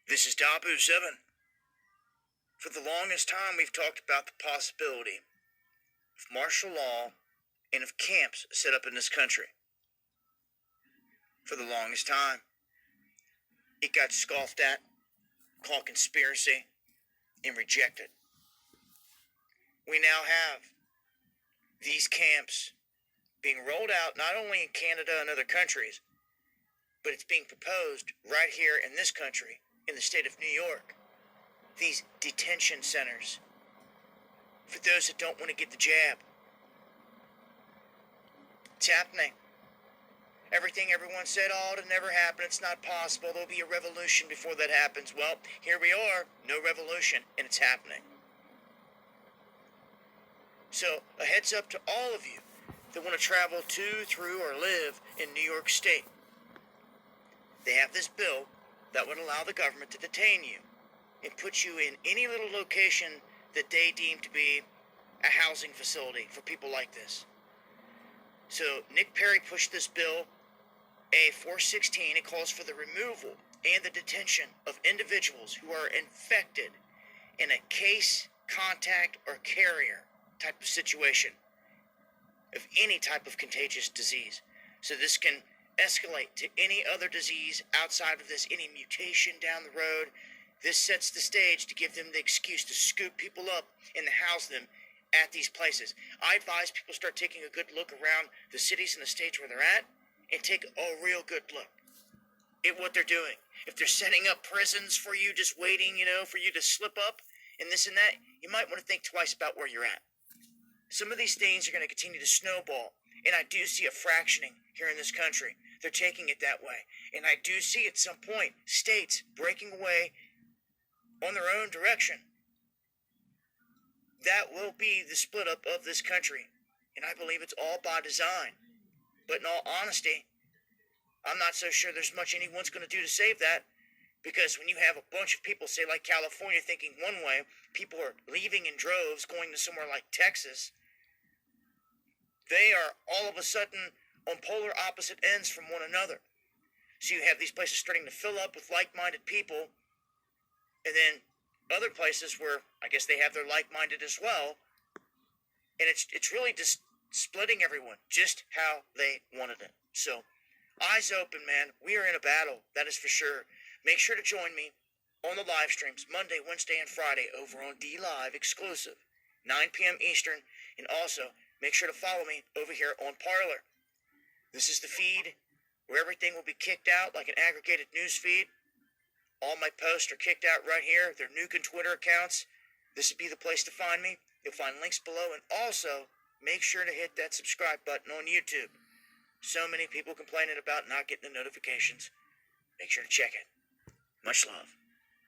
This is Dabu7. For the longest time, we've talked about the possibility of martial law and of camps set up in this country. For the longest time, it got scoffed at, called conspiracy, and rejected. We now have these camps being rolled out not only in Canada and other countries, but it's being proposed right here in this country, in the state of New York. These detention centers for those that don't want to get the jab. It's happening. Everything everyone said, oh, it'll never happen, it's not possible, there'll be a revolution before that happens. Well, here we are, no revolution, and it's happening. So, a heads up to all of you that want to travel to, through, or live in New York State. They have this bill that would allow the government to detain you and put you in any little location that they deem to be a housing facility for people like this. So Nick Perry pushed this bill, A416. It calls for the removal and the detention of individuals who are infected in a case, contact, or carrier type of situation of any type of contagious disease. So this can escalate to any other disease outside of this, any mutation down the road. This sets the stage to give them the excuse to scoop people up and to house them at these places. I advise people start taking a good look around the cities and the states where they're at and take a real good look at what they're doing. If they're setting up prisons for you, just waiting, for you to slip up and this and that, you might want to think twice about where you're at. Some of these things are going to continue to snowball, and I do see a fractioning here in this country. They're taking it that way. And I do see at some point states breaking away on their own direction. That will be the split up of this country. And I believe it's all by design. But in all honesty, I'm not so sure there's much anyone's going to do to save that. Because when you have a bunch of people, say like California, thinking one way, people are leaving in droves, going to somewhere like Texas, they are all of a sudden on polar opposite ends from one another. So you have these places starting to fill up with like-minded people, and then other places where I guess they have their like-minded as well, and it's really just splitting everyone just how they wanted it. So eyes open, man. We are in a battle, that is for sure. Make sure to join me on the live streams Monday, Wednesday, and Friday over on D-Live exclusive, 9 p.m. Eastern, and also make sure to follow me over here on Parler. This is the feed where everything will be kicked out like an aggregated news feed. All my posts are kicked out right here. They're nuking Twitter accounts. This would be the place to find me. You'll find links below. And also, make sure to hit that subscribe button on YouTube. So many people complaining about not getting the notifications. Make sure to check it. Much love.